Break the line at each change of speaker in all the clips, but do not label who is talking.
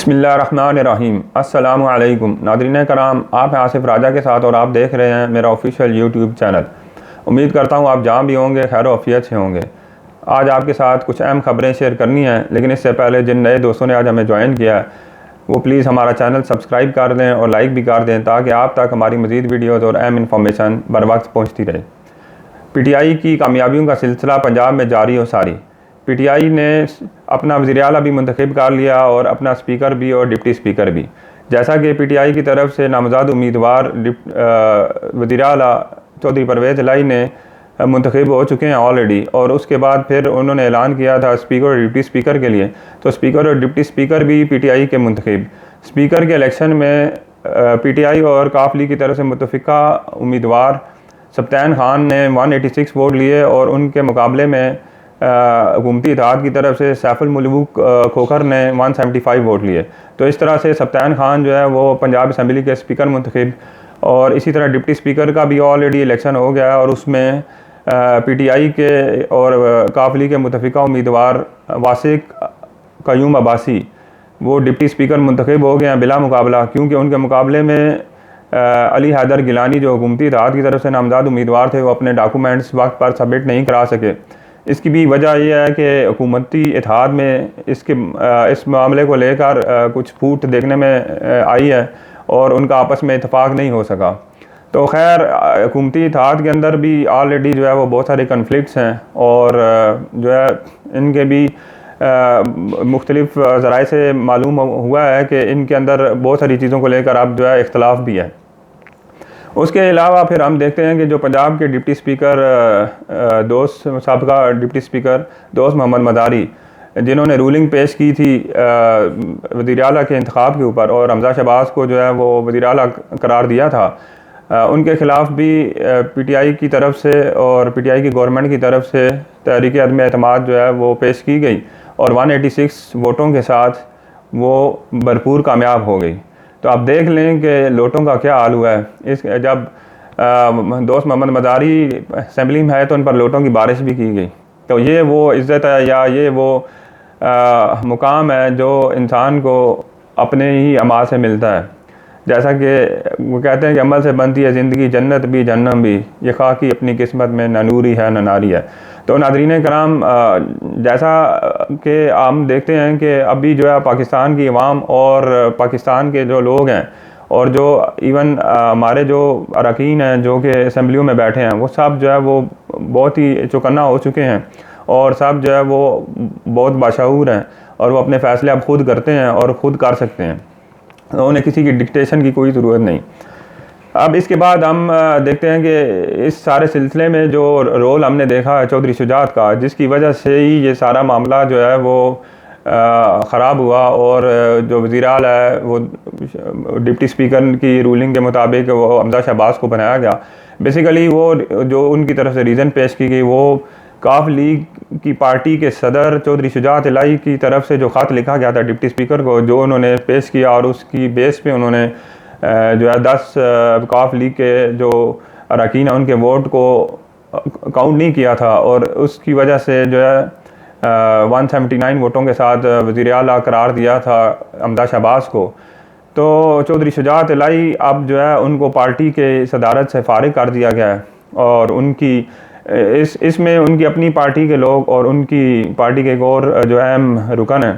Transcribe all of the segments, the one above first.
बिस्मिल्लाहिर्रहमानिर्रहीम। अस्सलामु अलैकुम नाज़रीन कराम, आप हैं आसिफ राजा के साथ और आप देख रहे हैं मेरा ऑफिशियल यूट्यूब चैनल। उम्मीद करता हूँ आप जहाँ भी होंगे खैर आफियत से होंगे। आज आपके साथ कुछ अहम खबरें शेयर करनी हैं, लेकिन इससे पहले जिन नए दोस्तों ने आज हमें ज्वाइन किया है वो प्लीज़ हमारा चैनल सब्सक्राइब कर दें और लाइक भी कर दें, ताकि आप तक हमारी मज़ीद वीडियोज़ और अहम इंफॉर्मेशन बर वक्त पहुँचती रहे। PTI की कामयाबियों का सिलसिला पंजाब में जारी और सारी। PTI ने अपना वज़ीर आला भी मुंतखब कर लिया और अपना स्पीकर भी और डिप्टी स्पीकर भी। जैसा कि PTI की तरफ से नामज़द उम्मीदवार वज़ीर आला चौधरी परवेज़ इलाही ने मुंतखब हो चुके हैं ऑलरेडी, और उसके बाद फिर उन्होंने ऐलान किया था स्पीकर और डिप्टी स्पीकर के लिए, तो स्पीकर और डिप्टी स्पीकर भी PTI के मुंतखब। स्पीकर के इलेक्शन में PTI और काफ लीग की तरफ से मुतफ़िका उम्मीदवार सब्तैन खान ने 186 वोट लिए और उनके मुकाबले में हुकूमती इत्तेहाद की तरफ से सैफुल मुल्क खोखर ने 175 वोट लिए। तो इस तरह से सब्तैन खान जो है वो पंजाब असम्बली के स्पीकर मुंतखब, और इसी तरह डिप्टी स्पीकर का भी ऑलरेडी इलेक्शन हो गया है और उसमें PTI के और काफ लीग के मुतफ़िका उम्मीदवार वासिक क़य्यूम अब्बासी वो डिप्टी स्पीकर मुंतखब हो गए हैं बिला मुकाबला, क्योंकि उनके मुकाबले में अली हैदर गिलानी जो हुकूमती इत्तेहाद की तरफ से नामज़द उम्मीदवार थे वो अपने डॉक्यूमेंट्स वक्त पर सबमिट नहीं करा सके। इसकी भी वजह यह है कि हुकूमती इत्तेहाद में इस मामले को लेकर कुछ फूट देखने में आई है और उनका आपस में इत्तेफाक नहीं हो सका। तो खैर हुकूमती इत्तेहाद के अंदर भी ऑलरेडी जो है वो बहुत सारे कन्फ्लिक्ट्स हैं और जो है इनके भी मुख्तलिफ ज़राए से मालूम हुआ है कि इनके अंदर बहुत सारी चीज़ों को लेकर अब जो है इख्तलाफ भी है। उसके अलावा फिर हम देखते हैं कि जो पंजाब के डिप्टी स्पीकर साबिक़ा डिप्टी स्पीकर दोस्त मोहम्मद मदारी, जिन्होंने रूलिंग पेश की थी वज़ीर आला के इंतखाब के ऊपर और हमज़ा शहबाज को जो है वो वज़ीर आला करार दिया था, उनके ख़िलाफ़ भी PTI की तरफ से और PTI की गवर्नमेंट की तरफ से तहरीक अदम एतमाद जो है वो पेश की गई और 186 वोटों के साथ वो भरपूर कामयाब हो गई। तो आप देख लें कि लोटों का क्या हाल हुआ है। जब दोस्त मोहम्मद मदारी असम्बली में आए तो उन पर लोटों की बारिश भी की गई। तो ये वो इज़्ज़त है या ये वो मुकाम है जो इंसान को अपने ही अमाल से मिलता है। जैसा कि वो कहते हैं कि अमल से बनती है ज़िंदगी, जन्नत भी जन्नम भी, ये खाकी अपनी किस्मत में न नूरी है न नारी है। तो नाज़रीन कराम, जैसा कि हम देखते हैं कि अभी जो है पाकिस्तान की अवाम और पाकिस्तान के जो लोग हैं और जो इवन हमारे जो अरकान हैं जो कि असम्बलियों में बैठे हैं, वो सब जो है वो बहुत ही चौकन्ना हो चुके हैं और सब जो है वो बहुत बाशऊर हैं और वो अपने फ़ैसले अब खुद करते हैं और ख़ुद कर सकते हैं। उन्हें किसी की डिक्टेशन की कोई ज़रूरत नहीं। अब इसके बाद हम देखते हैं कि इस सारे सिलसिले में जो रोल हमने देखा है चौधरी शुजात का, जिसकी वजह से ही ये सारा मामला जो है वो ख़राब हुआ और जो वज़ीर आला है वो डिप्टी स्पीकर की रूलिंग के मुताबिक वो हमज़ा शहबाज को बनाया गया। बेसिकली वो जो उनकी तरफ से रीज़न पेश की गई वो काफ लीग की पार्टी के सदर चौधरी शुजात इलाही की तरफ से जो ख़त लिखा गया था डिप्टी स्पीकर को, जो उन्होंने पेश किया और उसकी बेस पे उन्होंने जो है 10 काफ लीग के जो अरकान हैं उनके वोट को काउंट नहीं किया था और उसकी वजह से जो है 179 वोटों के साथ वज़ीर आला करार दिया था हमज़ा शहबाज को। तो चौधरी शुजात इलाही अब जो है उनको पार्टी के सदारत से फ़ारिग कर दिया गया है और उनकी इसमें उनकी अपनी पार्टी के लोग और उनकी पार्टी के एक और जो अहम रुकन है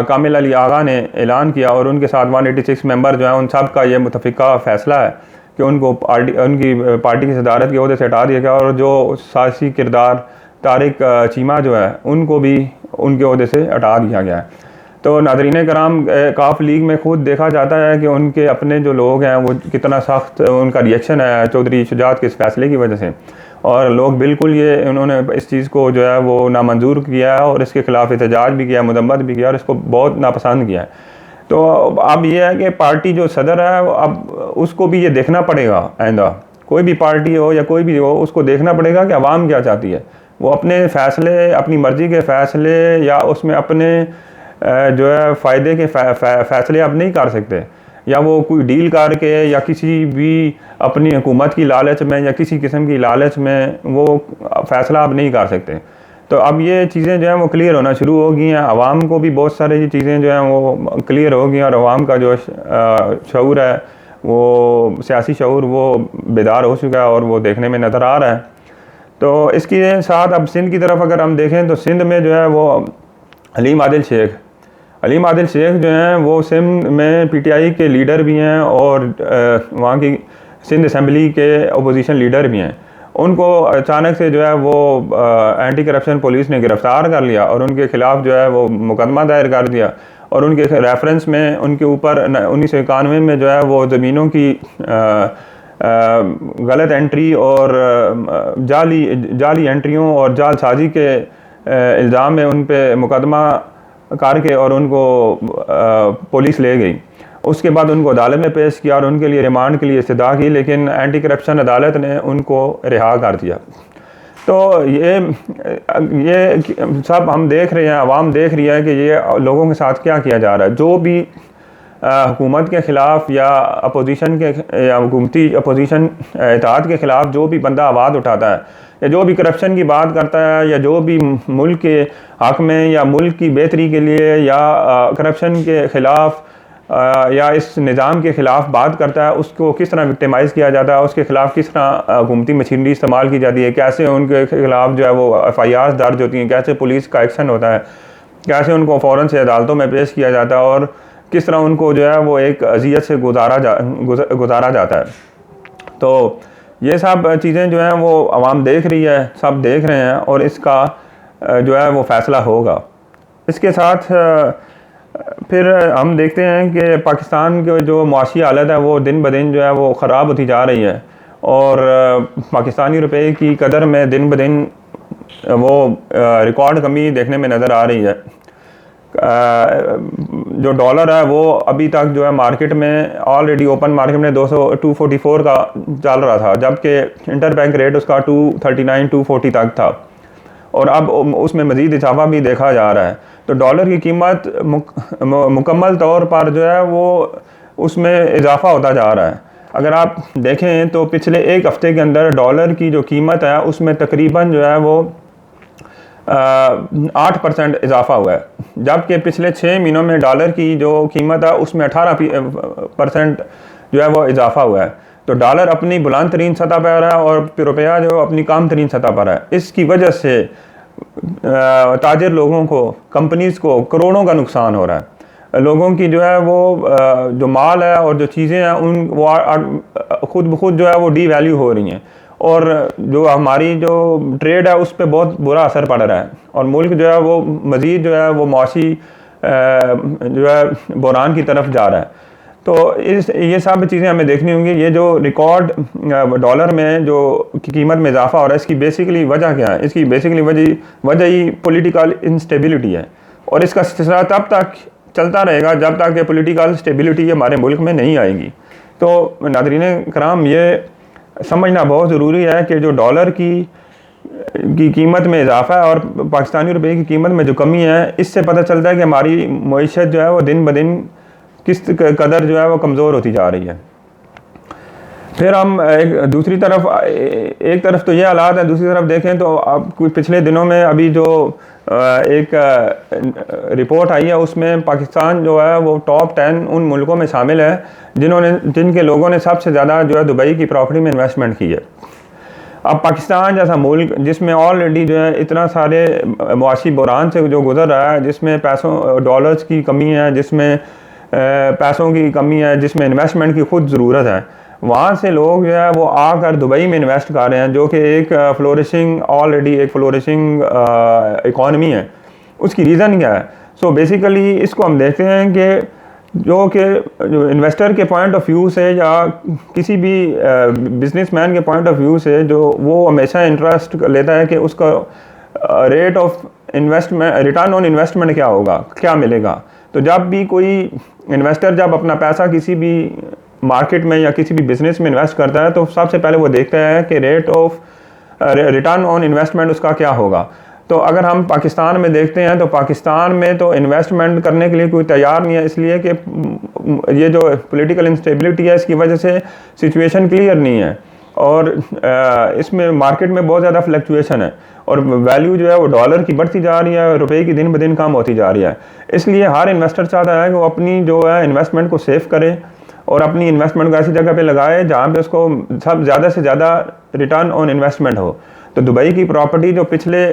कामिल अली आगा ने ऐलान किया और उनके साथ 186 मेंबर जो हैं उन सब का ये मुतफ़िका फ़ैसला है कि उनको उनकी पार्टी की सदारत के ओहदे से हटा दिया गया और जो सियासी किरदार तारिक चीमा जो है उनको भी उनके ओहदे से हटा दिया गया है। तो नाज़रीन कराम, काफ लीग में खुद देखा जाता है कि उनके अपने जो लोग हैं वो कितना सख्त उनका रिएक्शन है चौधरी शुजात के इस फैसले की वजह से, और लोग बिल्कुल ये उन्होंने इस चीज़ को जो है वो नामंजूर किया है और इसके ख़िलाफ़ एहतजाज भी किया, मुदम्मत भी किया और इसको बहुत नापसंद किया है। तो अब ये है कि पार्टी जो सदर है अब उसको भी ये देखना पड़ेगा, आइंदा कोई भी पार्टी हो या कोई भी हो उसको देखना पड़ेगा कि अवाम क्या चाहती है। वो अपने फ़ैसले, अपनी मर्ज़ी के फ़ैसले या उसमें अपने जो है फ़ायदे के फ़ैसले अब नहीं कर सकते, या वो कोई डील करके या किसी भी अपनी हुकूमत की लालच में या किसी किस्म की लालच में वो फ़ैसला अब नहीं कर सकते। तो अब ये चीज़ें जो हैं वो क्लियर होना शुरू हो गई हैं, आवाम को भी बहुत सारी ये चीज़ें जो हैं वो क्लियर हो गई हैं, और आवाम का जो शऊर है वो सियासी शऊर वो बेदार हो चुका है और वो देखने में नज़र आ रहा है। तो इसके साथ अब सिंध की तरफ अगर हम देखें तो सिंध में जो है वो हलीम आदिल शेख जो हैं वो सिंध में PTI के लीडर भी हैं और वहाँ की सिंध असम्बली के अपोजिशन लीडर भी हैं। उनको अचानक से जो है वो एंटी करप्शन पुलिस ने गिरफ़्तार कर लिया और उनके ख़िलाफ़ जो है वो मुकदमा दायर कर दिया, और उनके रेफरेंस में उनके ऊपर 1991 में जो है वो ज़मीनों की गलत एंट्री और जाली एंट्रियों और जालसाजी के इल्ज़ाम में उन पे मुकदमा करके और उनको पुलिस ले गई। उसके बाद उनको अदालत में पेश किया और उनके लिए रिमांड के लिए इस्तदा की, लेकिन एंटी करप्शन अदालत ने उनको रिहा कर दिया। तो ये सब हम देख रहे हैं, आवाम देख रही है कि ये लोगों के साथ क्या किया जा रहा है। जो भी हुकूमत के ख़िलाफ़ या अपोजिशन के या हुकूमती अपोजिशन इत्तेहाद के ख़िलाफ़ जो भी बंदा आवाज़ उठाता है या जो भी करप्शन की बात करता है या जो भी मुल्क के हक़ में या मुल्क की बेहतरी के लिए या करप्शन के ख़िलाफ़ या इस निज़ाम के ख़िलाफ़ बात करता है, उसको किस तरह विक्टिमाइज़ किया जाता है, उसके ख़िलाफ़ किस तरह हुकूमती मशीनरी इस्तेमाल की जाती है, कैसे उनके ख़िलाफ़ जो है वो FIRs दर्ज होती हैं, कैसे पुलिस का एक्शन होता है, कैसे उनको फ़ौरन से अदालतों में पेश किया जाता है और किस तरह उनको जो है वो एक अज़ियत से गुजारा जाता है। तो ये सब चीज़ें जो हैं वो आवाम देख रही है, सब देख रहे हैं, और इसका जो है वो फ़ैसला होगा। इसके साथ फिर हम देखते हैं कि पाकिस्तान की जो मुआशी हालत है वो दिन ब दिन जो है वो ख़राब होती जा रही है, और पाकिस्तानी रुपए की कदर में दिन ब दिन वो रिकॉर्ड कमी देखने में नज़र आ रही है। जो डॉलर है वो अभी तक जो है मार्केट में ऑलरेडी ओपन मार्केट में 244 का चल रहा था, जबकि इंटर बैंक रेट उसका 239 240 तक था, और अब उसमें मज़ीद इजाफा भी देखा जा रहा है। तो डॉलर की कीमत मुकम्मल तौर पर जो है वो उसमें इजाफा होता जा रहा है। अगर आप देखें तो पिछले एक हफ़्ते के अंदर डॉलर की जो कीमत है उसमें तकरीबन जो है वो 8% इजाफा हुआ है, जबकि पिछले 6 महीनों में डॉलर की जो कीमत है उसमें 18% जो है वो इजाफा हुआ है। तो डॉलर अपनी बुलंद तरीन सतह पर है और रुपया जो अपनी कम तरीन सतह पर है। इसकी वजह से ताजिर लोगों को, कंपनीज़ को करोड़ों का नुकसान हो रहा है। लोगों की जो है वो जो माल है और जो चीज़ें हैं उन वो खुद ब खुद जो है वो डीवैल्यू हो रही हैं, और जो हमारी जो ट्रेड है उस पर बहुत बुरा असर पड़ रहा है, और मुल्क जो है वो मज़ीद जो है वो मुआशी जो है बहरान की तरफ जा रहा है। तो ये सब चीज़ें हमें देखनी होंगी। ये जो रिकॉर्ड डॉलर में जो कीमत में इजाफा हो रहा है, इसकी बेसिकली वजह क्या है? इसकी बेसिकली वजह ही पॉलिटिकल इंस्टेबिलिटी है, और इसका सिलसिला तब तक चलता रहेगा जब तक कि पॉलिटिकल स्टेबिलिटी हमारे मुल्क में नहीं आएगी। तो नाज़रीन कराम, ये समझना बहुत ज़रूरी है कि जो डॉलर की कीमत में इजाफा है और पाकिस्तानी रुपये की कीमत में जो कमी है, इससे पता चलता है कि हमारी मईशत जो है वो दिन ब दिन किस कदर जो है वो कमज़ोर होती जा रही है। फिर हम दूसरी तरफ, एक तरफ तो ये हालात है, दूसरी तरफ देखें तो अब कुछ पिछले दिनों में अभी जो एक रिपोर्ट आई है उसमें पाकिस्तान जो है वो टॉप 10 उन मुल्कों में शामिल है जिनके लोगों ने सबसे ज़्यादा जो है दुबई की प्रॉपर्टी में इन्वेस्टमेंट की है। अब पाकिस्तान जैसा मुल्क जिसमें ऑलरेडी जो है इतना सारे मुआशी बहरान से जो गुजर रहा है, जिसमें पैसों डॉलर्स की कमी है, जिसमें पैसों की कमी है, जिसमें इन्वेस्टमेंट की खुद ज़रूरत है, वहाँ से लोग जो है वो आकर दुबई में इन्वेस्ट कर रहे हैं, जो कि एक ऑलरेडी एक फ्लोरिशिंग इकॉनमी है। उसकी रीज़न क्या है? सो बेसिकली इसको हम देखते हैं कि जो इन्वेस्टर के पॉइंट ऑफ व्यू से या किसी भी बिजनेसमैन के पॉइंट ऑफ व्यू से जो वो हमेशा इंटरेस्ट लेता है कि उसका rate of investment, return on investment क्या होगा, क्या मिलेगा। तो जब भी कोई इन्वेस्टर जब अपना पैसा किसी भी मार्केट में या किसी भी बिजनेस में इन्वेस्ट करता है तो सबसे पहले वो देखता है कि rate of return on investment उसका क्या होगा। तो अगर हम पाकिस्तान में देखते हैं तो पाकिस्तान में तो इन्वेस्टमेंट करने के लिए कोई तैयार नहीं है, इसलिए कि ये जो पॉलिटिकल इंस्टेबिलिटी है इसकी वजह से सिचुएशन क्लियर नहीं है, और इसमें मार्केट में बहुत ज़्यादा फ्लक्चुएशन है, और वैल्यू जो है वो डॉलर की बढ़ती जा रही है, रुपए की दिन ब दिन कम होती जा रही है। इसलिए हर इन्वेस्टर चाहता है कि वो अपनी जो है इन्वेस्टमेंट को सेव करे और अपनी इन्वेस्टमेंट को ऐसी जगह पे लगाए जहाँ पे उसको सब ज़्यादा से ज़्यादा रिटर्न ऑन इन्वेस्टमेंट हो। तो दुबई की प्रॉपर्टी जो पिछले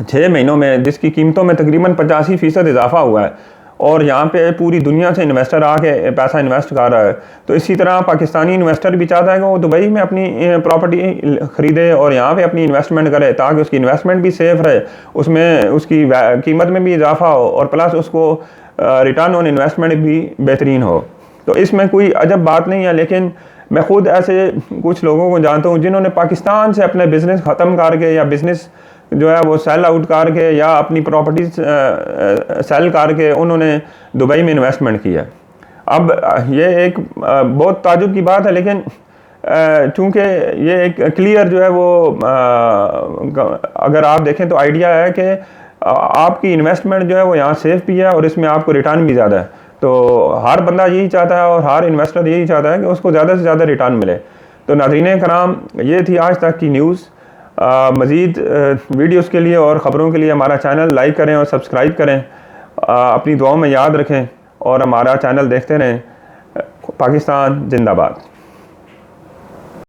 6 महीनों में जिसकी कीमतों में तकरीबन 85% इजाफा हुआ है और यहाँ पे पूरी दुनिया से इन्वेस्टर आके पैसा इन्वेस्ट कर रहा है, तो इसी तरह पाकिस्तानी इन्वेस्टर भी चाहता है कि वो दुबई में अपनी प्रॉपर्टी ख़रीदे और यहाँ पे अपनी इन्वेस्टमेंट करे ताकि उसकी इन्वेस्टमेंट भी सेफ रहे, उसमें उसकी कीमत में भी इजाफा हो और प्लस उसको रिटर्न ऑन इन्वेस्टमेंट भी बेहतरीन हो। तो इसमें कोई अजब बात नहीं है, लेकिन मैं ख़ुद ऐसे कुछ लोगों को जानता हूँ जिन्होंने पाकिस्तान से अपने बिज़नेस ख़त्म करके या बिज़नेस जो है वो सेल आउट करके या अपनी प्रॉपर्टीज सेल करके उन्होंने दुबई में इन्वेस्टमेंट किया। अब ये एक बहुत ताजुब की बात है, लेकिन चूँकि ये एक क्लियर जो है वो अगर आप देखें तो आइडिया है कि आपकी इन्वेस्टमेंट जो है वो यहाँ सेफ भी है और इसमें आपको रिटर्न भी ज़्यादा है। तो हर बंदा यही चाहता है और हर इन्वेस्टर यही चाहता है कि उसको ज़्यादा से ज़्यादा रिटर्न मिले। तो नाज़रीन कराम, ये थी आज तक की न्यूज़। मज़ीद वीडियोस के लिए और ख़बरों के लिए हमारा चैनल लाइक करें और सब्सक्राइब करें। अपनी दुआओं में याद रखें और हमारा चैनल देखते रहें। पाकिस्तान जिंदाबाद।